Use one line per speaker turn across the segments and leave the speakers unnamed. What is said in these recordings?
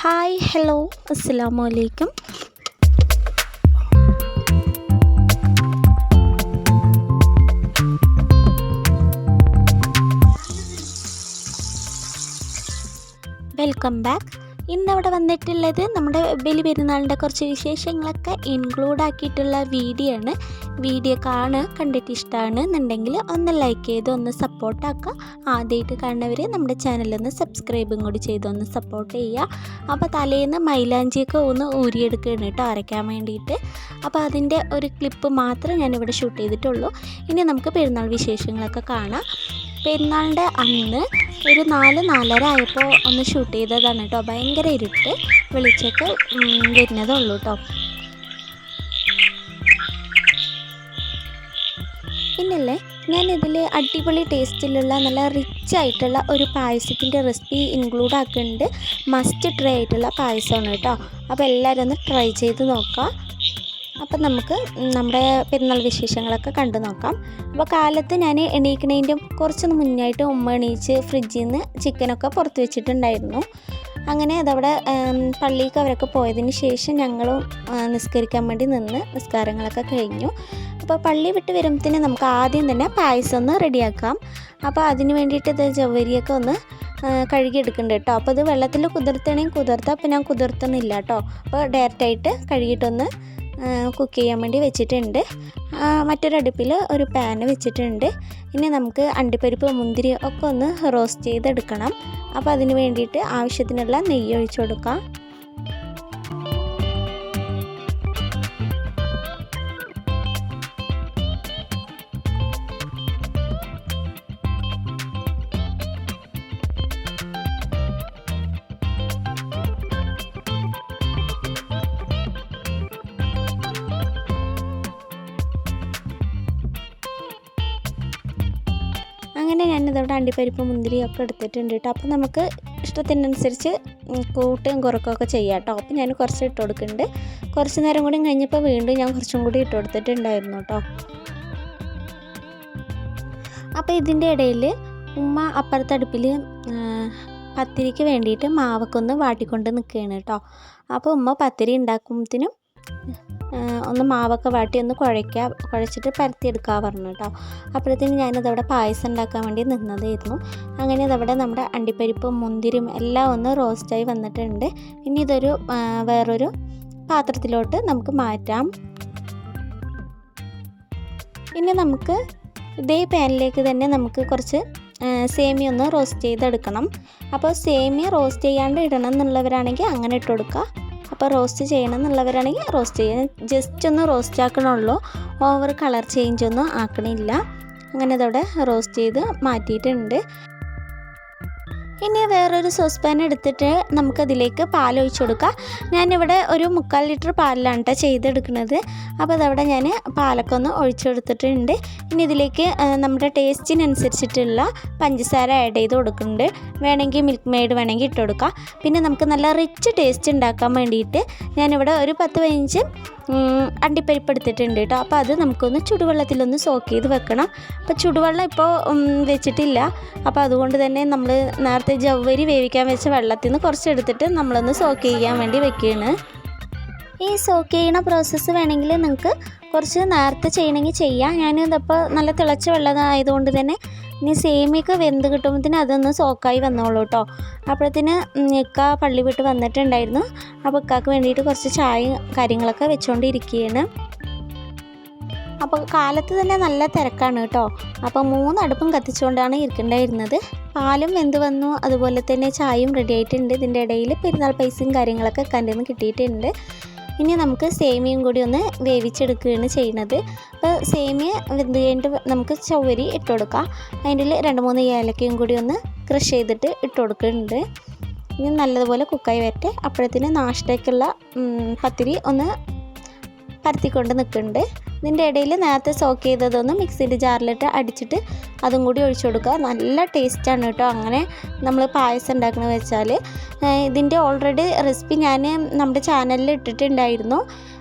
Hi hello അസ്സലാമു അലൈക്കും. Welcome back. ഇന്നവിടെ വന്നിട്ടുള്ളത് നമ്മുടെ ബലി പെരുന്നാളിൻ്റെ കുറച്ച് വിശേഷങ്ങളൊക്കെ ഇൻക്ലൂഡ് ആക്കിയിട്ടുള്ള വീഡിയോ ആണ്. വീഡിയോ കണ്ടിട്ട് ഇഷ്ടമാണെന്നുണ്ടെങ്കിൽ ഒന്ന് ലൈക്ക് ചെയ്ത് ഒന്ന് സപ്പോർട്ടാക്കുക. ആദ്യമായിട്ട് കാണുന്നവർ നമ്മുടെ ചാനലൊന്ന് സബ്സ്ക്രൈബും കൂടി ചെയ്ത് ഒന്ന് സപ്പോർട്ട് ചെയ്യുക. അപ്പോൾ തലേന്ന് മൈലാഞ്ചിയൊക്കെ ഒന്ന് ഊരിയെടുക്കുകയാണ് കേട്ടോ അരയ്ക്കാൻ വേണ്ടിയിട്ട്. അപ്പോൾ അതിൻ്റെ ഒരു ക്ലിപ്പ് മാത്രം ഞാനിവിടെ ഷൂട്ട് ചെയ്തിട്ടുള്ളൂ. ഇനി നമുക്ക് പെരുന്നാൾ വിശേഷങ്ങളൊക്കെ കാണാം. പെരുന്നാളിൻ്റെ അന്ന് ഒരു 4-4:30 ആയപ്പോൾ ഒന്ന് ഷൂട്ട് ചെയ്തതാണ് കേട്ടോ. ഭയങ്കര ഇരുട്ട്, വെളിച്ചൊക്കെ വരുന്നതുള്ളൂ കേട്ടോ. പിന്നല്ലേ ഞാനിതിൽ അടിപൊളി ടേസ്റ്റിലുള്ള നല്ല റിച്ച് ആയിട്ടുള്ള ഒരു പായസത്തിൻ്റെ റെസിപ്പി ഇൻക്ലൂഡ് ആക്കുന്നുണ്ട്. മസ്റ്റ് ട്രൈ ആയിട്ടുള്ള പായസമാണ് കേട്ടോ. അപ്പോൾ എല്ലാവരും ഒന്ന് ട്രൈ ചെയ്ത് നോക്കാം. അപ്പം നമുക്ക് നമ്മുടെ പെരുന്നാൾ വിശേഷങ്ങളൊക്കെ കണ്ടു നോക്കാം. അപ്പോൾ കാലത്ത് ഞാൻ എണീക്കണതിൻ്റെ കുറച്ചൊന്ന് മുന്നായിട്ട് ഉമ്മ എണീച്ച് ഫ്രിഡ്ജിൽ നിന്ന് ചിക്കനൊക്കെ പുറത്ത് വെച്ചിട്ടുണ്ടായിരുന്നു. അങ്ങനെ അതവിടെ പള്ളിക്ക് അവരൊക്കെ പോയതിന് ശേഷം ഞങ്ങളും നിസ്കരിക്കാൻ വേണ്ടി നിന്ന് നിസ്കാരങ്ങളൊക്കെ കഴിഞ്ഞു. അപ്പോൾ പള്ളി വിട്ട് വരുമ്പത്തിന് നമുക്ക് ആദ്യം തന്നെ പായസം ഒന്ന് റെഡിയാക്കാം. അപ്പോൾ അതിന് വേണ്ടിയിട്ട് ഇത് ജവ്വരിയൊക്കെ ഒന്ന് കഴുകിയെടുക്കുന്നുണ്ട് കേട്ടോ. അപ്പോൾ ഇത് വെള്ളത്തിൽ കുതിർത്തണമെങ്കിൽ കുതിർത്താം. അപ്പോൾ ഞാൻ കുതിർത്തുന്നില്ല കേട്ടോ. അപ്പോൾ ഡയറക്റ്റായിട്ട് കഴുകിയിട്ടൊന്ന് കുക്ക് ചെയ്യാൻ വേണ്ടി വെച്ചിട്ടുണ്ട്. മറ്റൊരടുപ്പിൽ ഒരു പാന് വെച്ചിട്ടുണ്ട്. ഇനി നമുക്ക് അണ്ടിപ്പരിപ്പ് മുന്തിരി ഒക്കെ ഒന്ന് റോസ്റ്റ് ചെയ്തെടുക്കണം. അപ്പോൾ അതിന് വേണ്ടിയിട്ട് ആവശ്യത്തിനുള്ള നെയ്യ് ഒഴിച്ചു കൊടുക്കാം. അങ്ങനെ ഞാനിതവിടെ അണ്ടിപ്പരിപ്പ് മുന്തിരിയൊക്കെ എടുത്തിട്ടുണ്ട് കേട്ടോ. അപ്പോൾ നമുക്ക് ഇഷ്ടത്തിനനുസരിച്ച് കൂട്ടും കുറക്കുകയൊക്കെ ചെയ്യാം കേട്ടോ. അപ്പോൾ ഞാൻ കുറച്ച് ഇട്ട് കൊടുക്കുന്നുണ്ട്. കുറച്ച് നേരം കൂടി കഴിഞ്ഞപ്പോൾ വീണ്ടും ഞാൻ കുറച്ചും കൂടി ഇട്ട് കൊടുത്തിട്ടുണ്ടായിരുന്നു കേട്ടോ. അപ്പോൾ ഇതിൻ്റെ ഇടയിൽ ഉമ്മ അപ്പുറത്തെ അടുപ്പിൽ പത്തിരിക്ക് വേണ്ടിയിട്ട് മാവൊക്കെ ഒന്ന് വാട്ടിക്കൊണ്ട് നിൽക്കുകയാണ് കേട്ടോ. അപ്പോൾ ഉമ്മ പത്തിരി ഉണ്ടാക്കുമ്പോഴത്തേനും ഒന്ന് മാവൊക്കെ വാട്ടി ഒന്ന് കുഴച്ചിട്ട് പരത്തിയെടുക്കാൻ പറഞ്ഞു കേട്ടോ. അപ്പോഴത്തേനും ഞാനതവിടെ പായസം ഉണ്ടാക്കാൻ വേണ്ടി നിന്നതായിരുന്നു. അങ്ങനെ അതവിടെ നമ്മുടെ അണ്ടിപ്പരിപ്പും മുന്തിരിയും എല്ലാം ഒന്ന് റോസ്റ്റായി വന്നിട്ടുണ്ട്. ഇനി ഇതൊരു വേറൊരു പാത്രത്തിലോട്ട് നമുക്ക് മാറ്റാം. ഇനി നമുക്ക് ഇതേ പാനിലേക്ക് തന്നെ നമുക്ക് കുറച്ച് സേമിയ ഒന്ന് റോസ്റ്റ് ചെയ്തെടുക്കണം. അപ്പോൾ സേമിയ റോസ്റ്റ് ചെയ്യാണ്ട് ഇടണം എന്നുള്ളവരാണെങ്കിൽ അങ്ങനെ ഇട്ട് കൊടുക്കുക. അപ്പോൾ റോസ്റ്റ് ചെയ്യണം എന്നുള്ളവരാണെങ്കിൽ റോസ്റ്റ് ചെയ്യാൻ ജസ്റ്റ് ഒന്ന് റോസ്റ്റ് ആക്കണുള്ളൂ. ഓവർ കളർ ചേഞ്ച് ഒന്നും ആക്കണില്ല. അങ്ങനെ അതവിടെ റോസ്റ്റ് ചെയ്ത് മാറ്റിയിട്ടുണ്ട്. ഇനി വേറൊരു സോസ് പാൻ എടുത്തിട്ട് നമുക്കതിലേക്ക് പാൽ ഒഴിച്ചു കൊടുക്കാം. ഞാനിവിടെ ഒരു 3/4 ലിറ്റർ പാലിലാണ് കേട്ടോ ചെയ്തെടുക്കുന്നത്. അപ്പോൾ അതവിടെ ഞാൻ പാലൊക്കെ ഒന്ന് ഒഴിച്ചെടുത്തിട്ടുണ്ട്. ഇനി ഇതിലേക്ക് നമ്മുടെ ടേസ്റ്റിനനുസരിച്ചിട്ടുള്ള പഞ്ചസാര ആഡ് ചെയ്ത് കൊടുക്കുന്നുണ്ട്. വേണമെങ്കിൽ മിൽക്ക് മെയ്ഡ് വേണമെങ്കിൽ ഇട്ട് കൊടുക്കാം. പിന്നെ നമുക്ക് നല്ല റിച്ച് ടേസ്റ്റ് ഉണ്ടാക്കാൻ വേണ്ടിയിട്ട് ഞാനിവിടെ ഒരു 10-15 അണ്ടിപ്പരിപ്പ് എടുത്തിട്ടുണ്ട് കേട്ടോ. അപ്പോൾ അത് നമുക്കൊന്ന് ചുടുവെള്ളത്തിലൊന്ന് സോക്ക് ചെയ്ത് വെക്കണം. അപ്പോൾ ചുടുവെള്ളം ഇപ്പോൾ വെച്ചിട്ടില്ല. അപ്പോൾ അതുകൊണ്ട് തന്നെ നമ്മൾ നേരത്തെ ജവ്വരി വേവിക്കാൻ വെച്ച വെള്ളത്തിൽ നിന്ന് കുറച്ചെടുത്തിട്ട് നമ്മളൊന്ന് സോക്ക് ചെയ്യാൻ വേണ്ടി വെക്കുകയാണ്. ഈ സോക്ക് ചെയ്യുന്ന പ്രോസസ്സ് വേണമെങ്കിൽ നിങ്ങൾക്ക് കുറച്ച് നേരത്തെ ചെയ്യണമെങ്കിൽ ചെയ്യാം. ഞാനിതപ്പോൾ നല്ല തിളച്ച വെള്ളം ആയതുകൊണ്ട് തന്നെ ഇനി സേമിയൊക്കെ വെന്ത് കിട്ടുമ്പോഴത്തേന് അതൊന്ന് സോക്കായി വന്നോളൂ കേട്ടോ. അപ്പോഴത്തേന് ഇക്ക പള്ളി വിട്ട് വന്നിട്ടുണ്ടായിരുന്നു. അപ്പോൾ ഇക്കാക്ക് വേണ്ടിയിട്ട് കുറച്ച് ചായയും കാര്യങ്ങളൊക്കെ വെച്ചുകൊണ്ടിരിക്കുകയാണ്. അപ്പോൾ കാലത്ത് തന്നെ നല്ല തിരക്കാണ് കേട്ടോ. അപ്പോൾ 3 അടുപ്പും കത്തിച്ചുകൊണ്ടാണ് ഇരിക്കേണ്ടായിരുന്നത്. പാലും വെന്ത് വന്നു, അതുപോലെ തന്നെ ചായയും റെഡി ആയിട്ടുണ്ട്. ഇതിൻ്റെ ഇടയിൽ പെരുന്നാൾ പൈസയും കാര്യങ്ങളൊക്കെ കണ്ടിന്ന് കിട്ടിയിട്ടുണ്ട്. ഇനി നമുക്ക് സേമിയയും കൂടി ഒന്ന് വേവിച്ചെടുക്കുകയാണ് ചെയ്യുന്നത്. അപ്പോൾ സേമിയ വെന്ത് കഴിഞ്ഞിട്ട് നമുക്ക് ചവ്വരി ഇട്ട് കൊടുക്കാം. അതിൻ്റെ 2-3 ഏലക്കയും കൂടി ഒന്ന് ക്രഷ് ചെയ്തിട്ട് ഇട്ട് കൊടുക്കുന്നുണ്ട്. ഇനി നല്ലതുപോലെ കുക്കായി വരട്ടെ. അപ്പോഴത്തേന് നാഷ്ടയ്ക്കുള്ള പത്തിരി ഒന്ന് പരത്തിക്കൊണ്ട് നിൽക്കുന്നുണ്ട്. ഇതിൻ്റെ ഇടയിൽ നേരത്തെ സോക്ക് ചെയ്തതൊന്ന് മിക്സിൻ്റെ ജാറിലിട്ട് അടിച്ചിട്ട് അതും കൂടി ഒഴിച്ചു കൊടുക്കുക. നല്ല ടേസ്റ്റാണ് കേട്ടോ അങ്ങനെ നമ്മൾ പായസം ഉണ്ടാക്കണമെന്ന് വെച്ചാൽ. ഇതിൻ്റെ ഓൾറെഡി റെസിപ്പി ഞാൻ നമ്മുടെ ചാനലിൽ ഇട്ടിട്ടുണ്ടായിരുന്നു.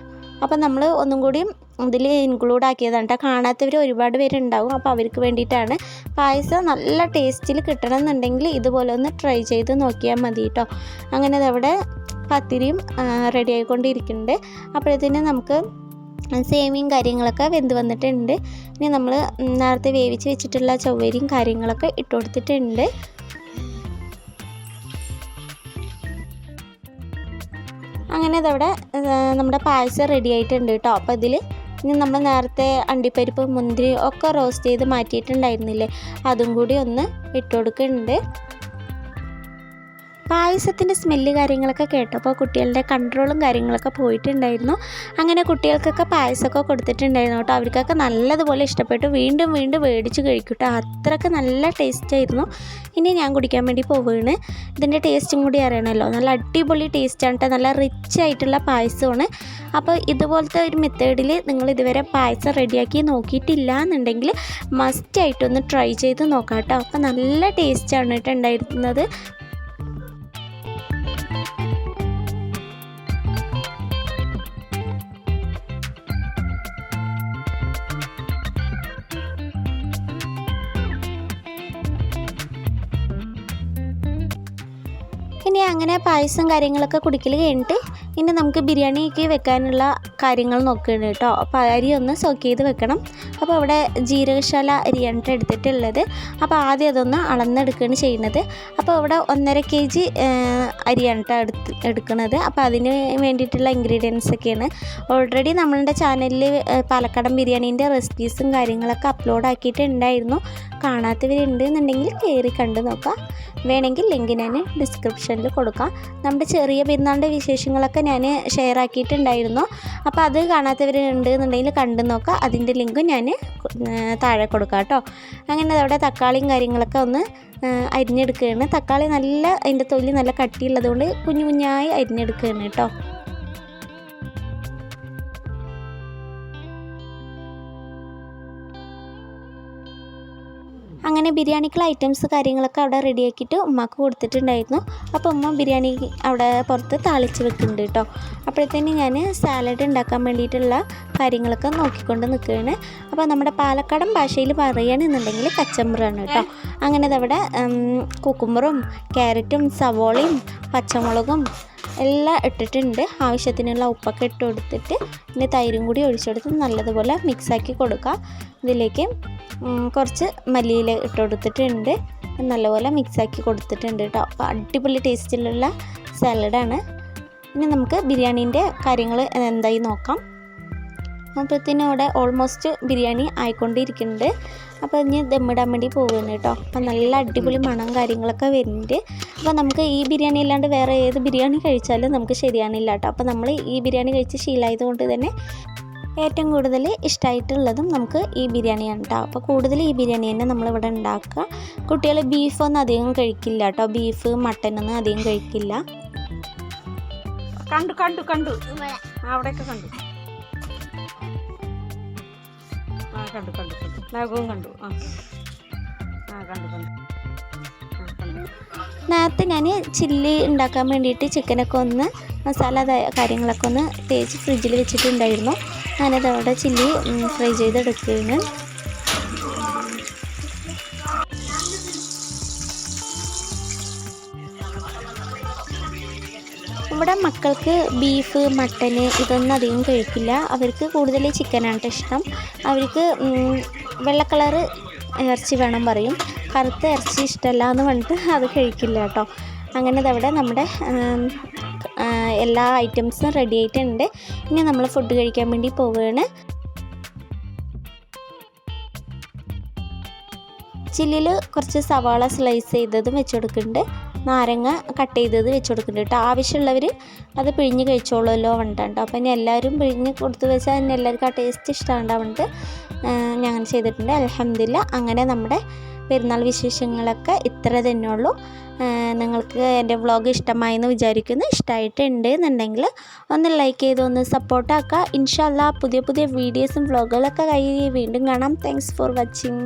അപ്പോൾ നമ്മൾ ഒന്നും കൂടി ഇതിൽ ഇൻക്ലൂഡ് ആക്കിയതാണ് കേട്ടോ. കാണാത്തവർ ഒരുപാട് പേരുണ്ടാവും. അപ്പോൾ അവർക്ക് വേണ്ടിയിട്ടാണ്. പായസം നല്ല ടേസ്റ്റിൽ കിട്ടണം എന്നുണ്ടെങ്കിൽ ഇതുപോലെ ഒന്ന് ട്രൈ ചെയ്ത് നോക്കിയാൽ മതി കേട്ടോ. അങ്ങനെ അതവിടെ പത്തിരിയും റെഡി ആയിക്കൊണ്ടിരിക്കുന്നുണ്ട്. അപ്പോഴത്തേനും നമുക്ക് സേമിയയും കാര്യങ്ങളൊക്കെ വെന്ത് വന്നിട്ടുണ്ട്. ഇനി നമ്മൾ നേരത്തെ വേവിച്ച് വെച്ചിട്ടുള്ള ചവ്വരിയും കാര്യങ്ങളൊക്കെ ഇട്ട് കൊടുത്തിട്ടുണ്ട്. അങ്ങനെ അതവിടെ നമ്മുടെ പായസം റെഡി ആയിട്ടുണ്ട് കേട്ടോ. അപ്പോൾ ഇതിൽ ഇനി നമ്മൾ നേരത്തെ അണ്ടിപ്പരിപ്പ് മുന്തിരി ഒക്കെ റോസ്റ്റ് ചെയ്ത് മാറ്റിയിട്ടുണ്ടായിരുന്നില്ലേ, അതും കൂടി ഒന്ന് ഇട്ട് കൊടുക്കുന്നുണ്ട്. പായസത്തിൻ്റെ സ്മെല്ല് കാര്യങ്ങളൊക്കെ കേട്ടപ്പോൾ കുട്ടികളുടെ കൺട്രോളും കാര്യങ്ങളൊക്കെ പോയിട്ടുണ്ടായിരുന്നു. അങ്ങനെ കുട്ടികൾക്കൊക്കെ പായസമൊക്കെ കൊടുത്തിട്ടുണ്ടായിരുന്നു കേട്ടോ. അവർക്കൊക്കെ നല്ലതുപോലെ ഇഷ്ടപ്പെട്ടു. വീണ്ടും വീണ്ടും മേടിച്ച് കഴിക്കട്ടോ, അത്രയ്ക്ക് നല്ല ടേസ്റ്റായിരുന്നു. ഇനി ഞാൻ കുടിക്കാൻ വേണ്ടി പോവുകയാണ്. ഇതിൻ്റെ ടേസ്റ്റും കൂടി അറിയണമല്ലോ. നല്ല അടിപൊളി ടേസ്റ്റാണ് കേട്ടോ, നല്ല റിച്ച് ആയിട്ടുള്ള പായസമാണ്. അപ്പോൾ ഇതുപോലത്തെ ഒരു മെത്തേഡിൽ നിങ്ങൾ ഇതുവരെ പായസം റെഡിയാക്കി നോക്കിയിട്ടില്ല എന്നുണ്ടെങ്കിൽ മസ്റ്റായിട്ടൊന്ന് ട്രൈ ചെയ്ത് നോക്കാം കേട്ടോ. അപ്പോൾ നല്ല ടേസ്റ്റാണ് കേട്ടോ ഉണ്ടായിരുന്നത്. ഇനി അങ്ങനെ പായസം കാര്യങ്ങളൊക്കെ കുടിക്കൽ കഴിഞ്ഞിട്ട് ഇനി നമുക്ക് ബിരിയാണിക്ക് വെക്കാനുള്ള കാര്യങ്ങൾ നോക്കണം കേട്ടോ. അപ്പോൾ അരി ഒന്ന് സോക്ക് ചെയ്ത് വെക്കണം. അപ്പോൾ അവിടെ ജീരകശാല അരിയാണ് എടുത്തിട്ടുള്ളത്. അപ്പോൾ ആദ്യം അതൊന്ന് അളന്നെടുക്കുകയാണ് ചെയ്യുന്നത്. അപ്പോൾ ഇവിടെ 1.5 kg അരിയാണ് എടുക്കുന്നത്. അപ്പോൾ അതിന് വേണ്ടിയിട്ടുള്ള ഇൻഗ്രീഡിയൻസ് ഒക്കെയാണ് ഓൾറെഡി നമ്മളുടെ ചാനലിൽ പാലക്കാടൻ ബിരിയാണീൻ്റെ റെസിപ്പീസും കാര്യങ്ങളൊക്കെ അപ്ലോഡ് ആക്കിയിട്ടുണ്ടായിരുന്നു. കാണാത്തവരുണ്ട് എന്നുണ്ടെങ്കിൽ കയറി കണ്ടു നോക്കാം. വേണമെങ്കിൽ ലിങ്ക് ഞാൻ ഡിസ്ക്രിപ്ഷനിൽ കൊടുക്കാം. നമ്മുടെ ചെറിയ പെരുന്നാളിൻ്റെ വിശേഷങ്ങളൊക്കെ ഞാൻ ഷെയർ ആക്കിയിട്ടുണ്ടായിരുന്നു. അപ്പോൾ അത് കാണാത്തവരുണ്ട് എന്നുണ്ടെങ്കിൽ കണ്ടു നോക്കാം. അതിൻ്റെ ലിങ്കും ഞാൻ താഴെ കൊടുക്കാം കേട്ടോ. അങ്ങനെ അവിടെ തക്കാളിയും കാര്യങ്ങളൊക്കെ ഒന്ന് അരിഞ്ഞെടുക്കുകയാണ്. തക്കാളി നല്ല അതിൻ്റെ തൊലി നല്ല കട്ടിയുള്ളതുകൊണ്ട് കുഞ്ഞു കുഞ്ഞായി അരിഞ്ഞെടുക്കുകയാണ് കേട്ടോ. അങ്ങനെ ബിരിയാണിക്കുള്ള ഐറ്റംസ് കാര്യങ്ങളൊക്കെ അവിടെ റെഡിയാക്കിയിട്ട് ഉമ്മാക്ക് കൊടുത്തിട്ടുണ്ടായിരുന്നു. അപ്പോൾ ഉമ്മ ബിരിയാണി അവിടെ പുറത്ത് താളിച്ച് വെക്കുന്നുണ്ട് കേട്ടോ. അപ്പോഴത്തേനും ഞാൻ സാലഡ് ഉണ്ടാക്കാൻ വേണ്ടിയിട്ടുള്ള കാര്യങ്ങളൊക്കെ നോക്കിക്കൊണ്ട് നിൽക്കുകയാണ്. അപ്പോൾ നമ്മുടെ പാലക്കാടൻ ഭാഷയിൽ പറയുകയാണെന്നുണ്ടെങ്കിൽ കച്ചമ്പറാണ് കേട്ടോ. അങ്ങനെ അതവിടെ കുക്കുമ്പറും ക്യാരറ്റും സവോളയും പച്ചമുളകും എല്ലാം ഇട്ടിട്ടുണ്ട്. ആവശ്യത്തിനുള്ള ഉപ്പൊക്കെ ഇട്ട് കൊടുത്തിട്ട് പിന്നെ തൈരും കൂടി ഒഴിച്ചെടുത്ത് നല്ലതുപോലെ മിക്സാക്കി കൊടുക്കുക. ഇതിലേക്ക് കുറച്ച് മല്ലിയില ഇട്ട് കൊടുത്തിട്ടുണ്ട്. നല്ലപോലെ മിക്സാക്കി കൊടുത്തിട്ടുണ്ട് കേട്ടോ. അപ്പോൾ അടിപൊളി ടേസ്റ്റിലുള്ള സാലഡാണ്. ഇനി നമുക്ക് ബിരിയാണീൻ്റെ കാര്യങ്ങൾ എന്തായി നോക്കാം. അപ്പോഴത്തേനും അവിടെ ഓൾമോസ്റ്റ് ബിരിയാണി ആയിക്കൊണ്ടിരിക്കുന്നുണ്ട്. അപ്പോൾ ഇനി ദമ്മിടാൻ വേണ്ടി പോകുന്നു കേട്ടോ. അപ്പോൾ നല്ല അടിപൊളി മണം കാര്യങ്ങളൊക്കെ വരുന്നുണ്ട്. അപ്പോൾ നമുക്ക് ഈ ബിരിയാണി അല്ലാണ്ട് വേറെ ഏത് ബിരിയാണി കഴിച്ചാലും നമുക്ക് ശരിയാണില്ല കേട്ടോ. അപ്പോൾ നമ്മൾ ഈ ബിരിയാണി കഴിച്ച് ശീലമായതുകൊണ്ട് തന്നെ ഏറ്റവും കൂടുതൽ ഇഷ്ടമായിട്ടുള്ളതും നമുക്ക് ഈ ബിരിയാണിയാണ് കേട്ടോ. അപ്പോൾ കൂടുതൽ ഈ ബിരിയാണി തന്നെ നമ്മളിവിടെ ഉണ്ടാക്കുക. കുട്ടികൾ ബീഫൊന്നും അധികം കഴിക്കില്ല കേട്ടോ. ബീഫ് മട്ടനൊന്നും അധികം കഴിക്കില്ല.
കണ്ടു കണ്ടു കണ്ടു അവിടെയൊക്കെ കണ്ടു. കണ്ടു കണ്ടു കണ്ടു നാഗവും കണ്ടു. കണ്ടു കണ്ടു.
നേരത്തെ ഞാൻ ചില്ലി ഉണ്ടാക്കാൻ വേണ്ടിയിട്ട് ചിക്കനൊക്കെ ഒന്ന് മസാല കാര്യങ്ങളൊക്കെ ഒന്ന് തേച്ച് ഫ്രിഡ്ജിൽ വെച്ചിട്ടുണ്ടായിരുന്നു. ഞാനത് അവിടെ ചില്ലി ഫ്രൈ ചെയ്തെടുക്കുകയാണ്. ഇവിടെ മക്കൾക്ക് ബീഫ് മട്ടന് ഇതൊന്നും അധികം കഴിക്കില്ല. അവർക്ക് കൂടുതൽ ചിക്കനാണ് ഇഷ്ടം. അവർക്ക് വെള്ള കളറ് ഇറച്ചി വേണം പറയും. കറുത്ത ഇറച്ചി ഇഷ്ടമല്ല എന്ന് പറഞ്ഞിട്ട് അത് കഴിക്കില്ല കേട്ടോ. അങ്ങനെ അതവിടെ നമ്മുടെ എല്ലാ ഐറ്റംസും റെഡി ആയിട്ടുണ്ട്. ഇനി നമ്മൾ ഫുഡ് കഴിക്കാൻ വേണ്ടി പോവുകയാണ്. ചില്ലിൽ കുറച്ച് സവാള സ്ലൈസ് ചെയ്തതും വെച്ച് കൊടുക്കുന്നുണ്ട്. നാരങ്ങ കട്ട് ചെയ്തത് വെച്ച് കൊടുക്കുന്നുണ്ട് കേട്ടോ. ആവശ്യമുള്ളവർ അത് പിഴിഞ്ഞ് കഴിച്ചോളുമല്ലോ വേണ്ടോ. അപ്പോൾ ഇനി എല്ലാവരും പിഴിഞ്ഞ് കൊടുത്ത് വെച്ചാൽ ഇനി എല്ലാവർക്കും ആ ടേസ്റ്റ് ഇഷ്ടമുണ്ടാവുന്നുണ്ട്. ഞാൻ അങ്ങനെ ചെയ്തിട്ടുണ്ട്. അൽഹംദുലില്ലാ. അങ്ങനെ നമ്മുടെ പെരുന്നാൾ വിശേഷങ്ങളൊക്കെ ഇത്ര തന്നെ ഉള്ളൂ. നിങ്ങൾക്ക് എൻ്റെ വ്ളോഗ് ഇഷ്ടമായി എന്ന് വിചാരിക്കുന്നു. ഇഷ്ടമായിട്ടുണ്ട് എന്നുണ്ടെങ്കിൽ ഒന്ന് ലൈക്ക് ചെയ്ത് ഒന്ന് സപ്പോർട്ടാക്കുക. ഇൻഷാ അല്ലാ പുതിയ പുതിയ വീഡിയോസും വ്ളോഗുകളൊക്കെ വീണ്ടും കാണാം. Thanks for watching.